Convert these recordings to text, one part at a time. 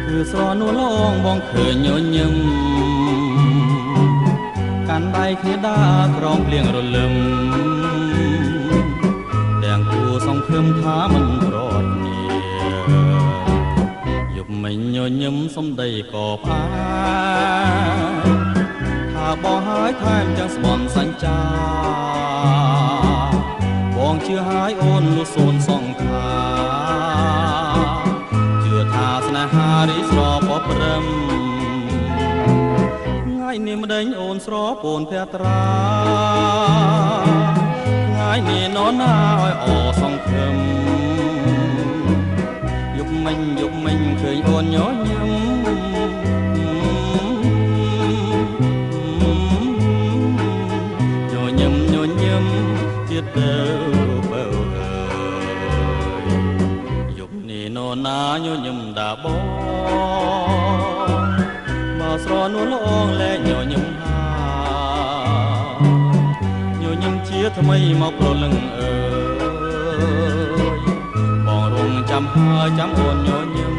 คือស្រនួលងបងឃើញញញឹមកាន់ដៃគ្នាដើរក្រោមភ្លៀងរលឹមទាំងគួសង្ឃឹមថាមិនប្រត់នីយប់មិញញញឹមសំដីក៏ផ្អាថាបងហើយថែមទាំងស្បន់សញ្ចាបងជឿហើយអូនលុះសូនសង្ខាជឿថាស្នេហារីស្រពព្រឹមថ្ងៃនេះម្ដេចអូនស្រពូនភត្រាថ្ងៃនេះនរណាឲ្យអសង្ឃឹមយប់មិញឃើញអូនញញឹមទៀតទៅបើអើយយប់នេះនរណាញញឹមដាបងមកស្រនួលអងលែងញញឹមហាញញឹមជាថ្មីមកប្រលឹងអើយបងរងចាំហើយចាំអូនញញឹម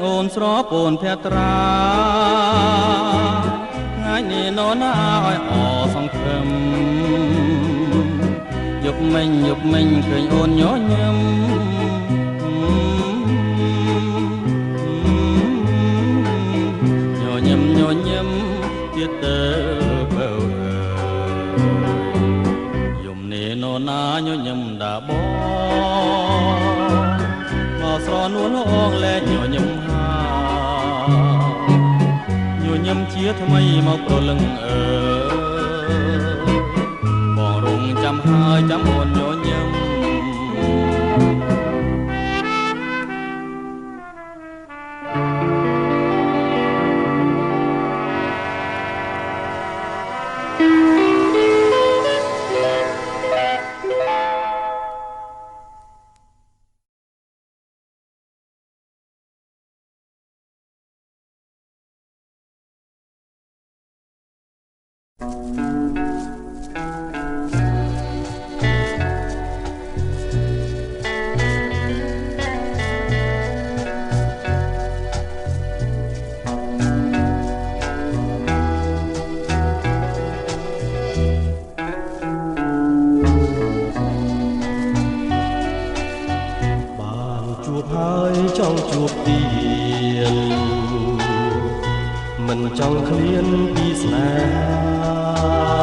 អូនស្រពូនភត្រាថ្ងៃនេះនរណាឲ្យអសង្ឃឹមយប់មិញឃើញអូនញញឹមញញឹមទៀតទៅបើយំនេះនរណាញញឹមដាបងមកស្រនួលអងលែងញញឹមញញឹមជាថ្មីមកប្រលឹងអើបងរងចាំហើយចាំអូនញញឹមចង់ជួបទៀតមិនចង់ឃ្លានពីស្នេហា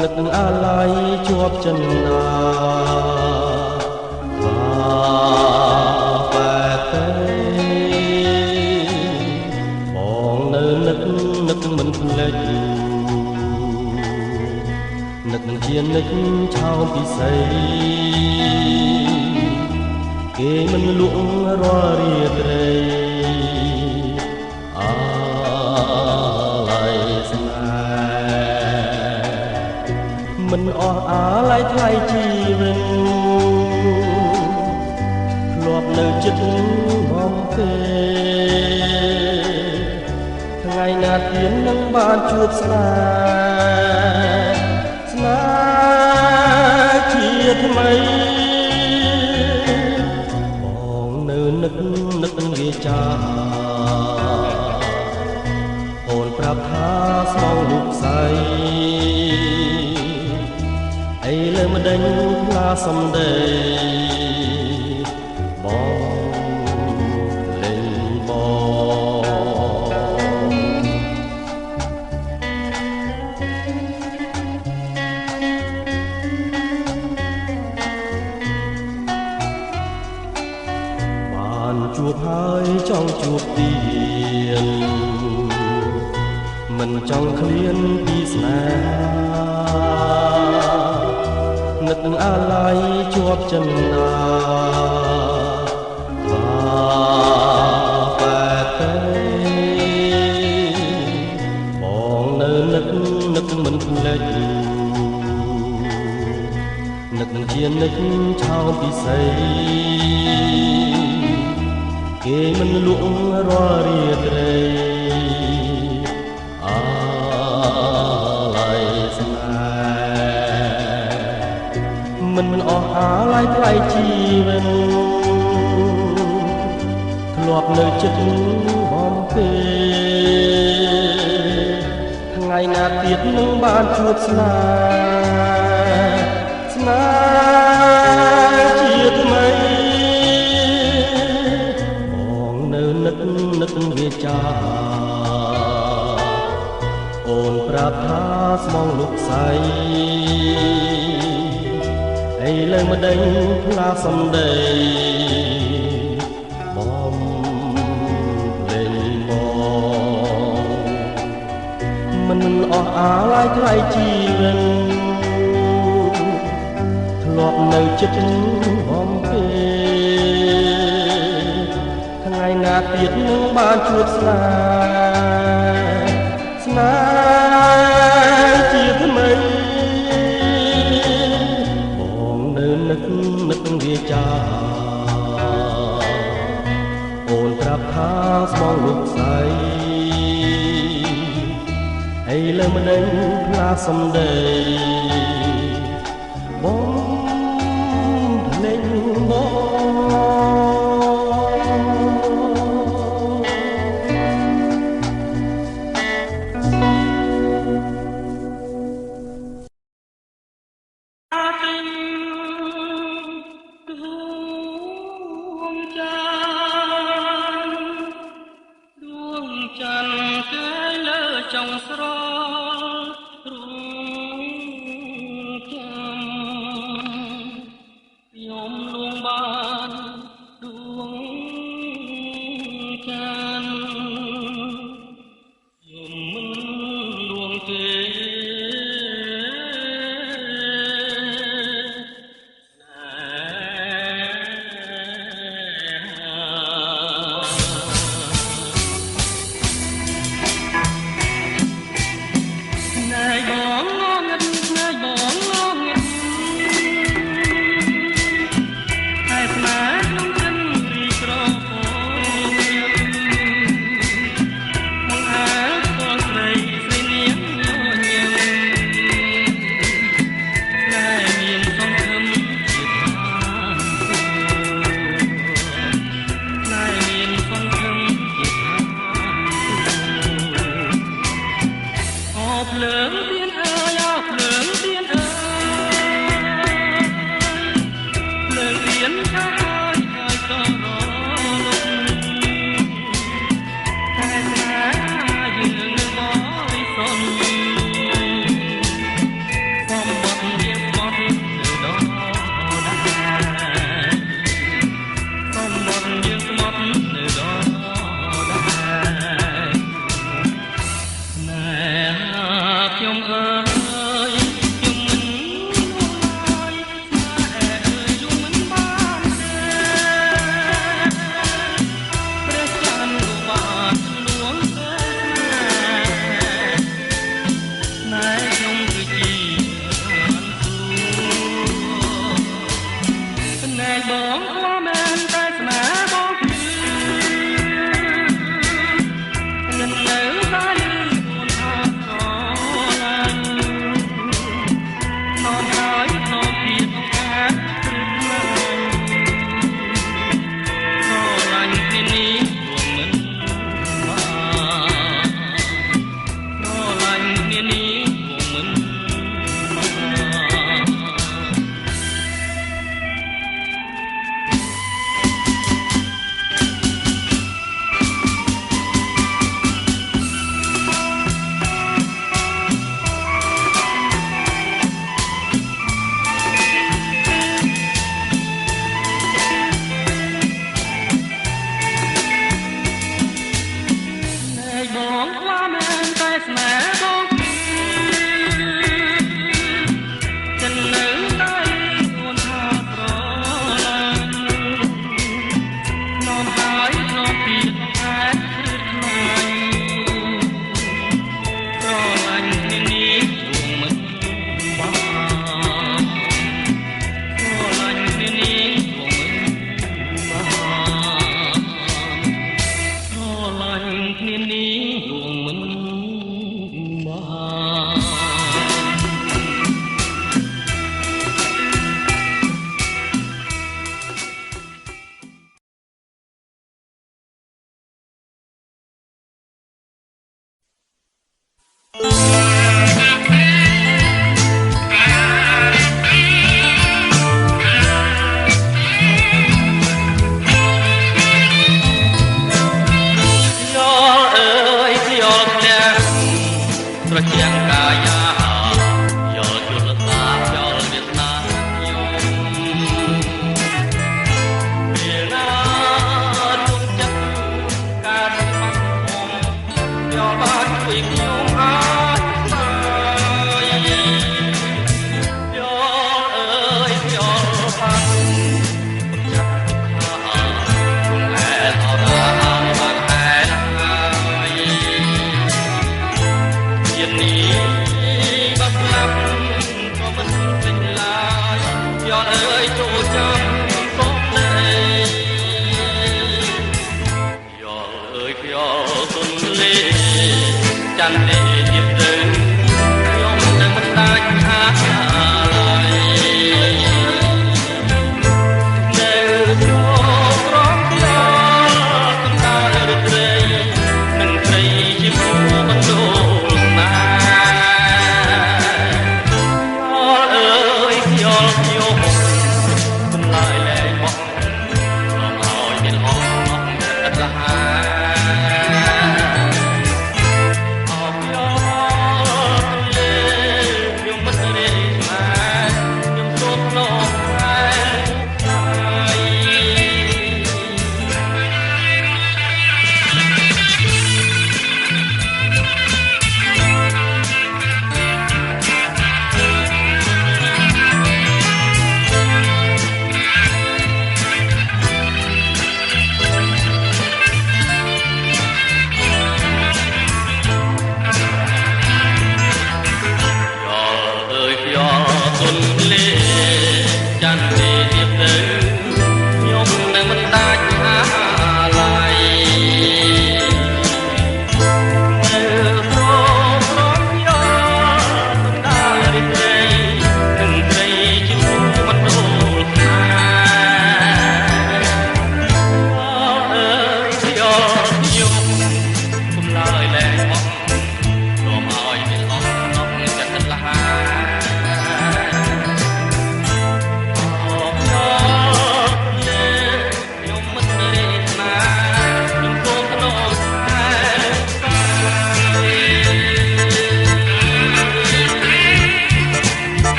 នឹកអាឡ័យជាប់ចិនណាបែបទេបងនៅនឹកមិនភ្លេចនឹកជានឹកឆោមពិសេសគេមិនលក់រាល់រាត្រីអាឡ័យស្នេហ៍មិនអស់អាឡ័យថ្លៃជីវិតធ្លាប់នៅចិត្តបំពេថ្ងៃណាទៀតនឹងបានជួបស្នេហ៍ជាថ្មីនឹកវាចាអូនប្រាប់ថាស្មងរូបស្អីអីលើមិនដេញផ្លាសំដីបងលេងបង ជួបហើយចង់ជួបទៀតមិនចង់ឃ្លានពីស្នេហានឹកអាឡ័យជាប់ចិន្តាបងនៅនឹកមិនភ្លេចនឹកជានឹកឆោមពិសីគេមិនលក់រាល់រាត្រីអាឡ័យស្នេហ៍មិនអស់អាឡ័យថ្លៃជីវិតធ្លាប់នៅចិត្តបំពេថ្ងៃណាទៀតនឹងបានជួបស្នេហ៍ស្នេហ៍ជាថ្មីបងនៅនឹកវាចាអូនប្រាប់ថាស្មងលោកស្រីអីលើម្ដេចផ្លាសំដីបងលេងបងមិនអស់អាឡ័យថ្លៃជីវិតធ្លាប់នៅចិត្តបំពេថ្ងៃណាទៀតនឹងបានជួបស្នេហ៍ស្នេហ៍ជាថ្មីបងនៅនឹកវាចាអូនប្រាប់ថាស្មងលោកស្រីអីលើម្ដេចផ្លាសំដីបងភ្លេចបងចង់ស្ររួងចាំខ្ញុំលួងបានដួងចានខ្ញុំមិនលួងទេ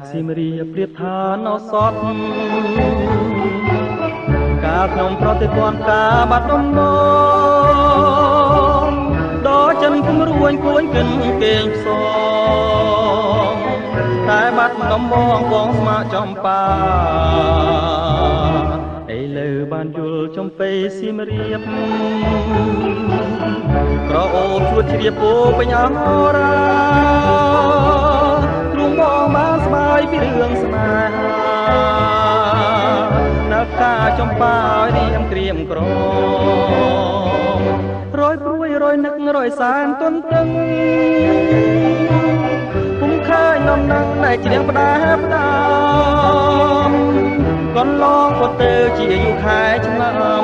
សៀមរាបប្រៀបថានៅសតកាលខ្ញុំប្រតិព័ន្ធការបាត់ដំបងដល់ចិនគំរួញគួយគិនគេងផ្សងតែបាត់ដំបងបងស្មាចំបាឥឡូវបានយល់ចំពេសៀមរាបក្រអូបជួតជ្រាបពោពេញអរាទ្រង់បងបានស្បាយពីរឿងស្នេហានៅការចំបាឲ្យរៀមក្រៀមក្រមរយព្រួយរយនឹករយសានទន្ទឹងពុំឃើញនំនឹងតែច្រៀងផ្ដាផ្ដាំកន្លងក៏ទៅជាយូរខែឆ្នាំ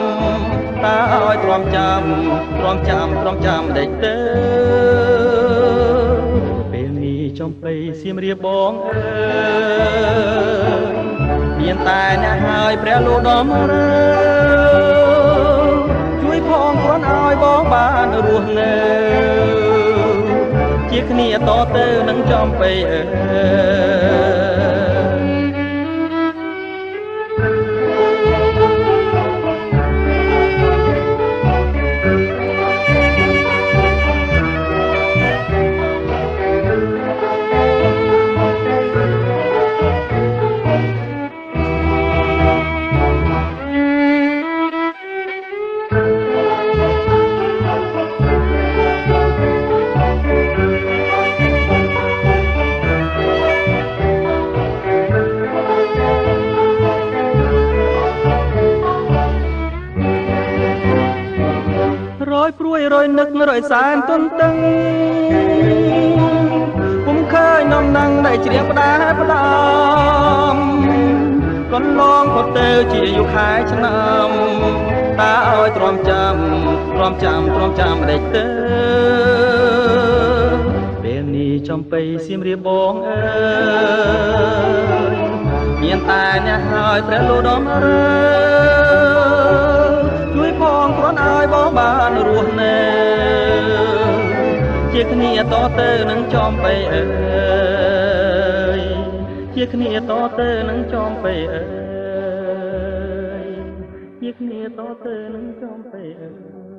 តើឲ្យទ្រាំចាំដេចទៅពេលនេះចំបៃសៀមរាបបងអើយមានតែអ្នកហើយព្រះលោកដំរើជួយផងគ្រាន់ឲ្យបងបានរស់នៅជាគ្នាតទៅនឹងចំបៃអើរយព្រួយរយនឹករយសានទន្ទឹងពុំឃើញនំនឹងដែលច្រៀងផ្ដាផ្ដាំកន្លងក៏ទៅជាយូរខែឆ្នាំតើឲ្យទ្រាំចាំដេចទៅពេលនេះចំបៃសៀមរាបបងអើយមានតែអ្នកហើយព្រះលោកដំរើជួយផងគ្រាន់ឲ្យបងបានរស់នៅជាគ្នាតទៅនឹងចំបៃអើយជាគ្នាតទៅនឹងចំបៃអើយជាគ្នាតទៅនឹងចំបៃអើយ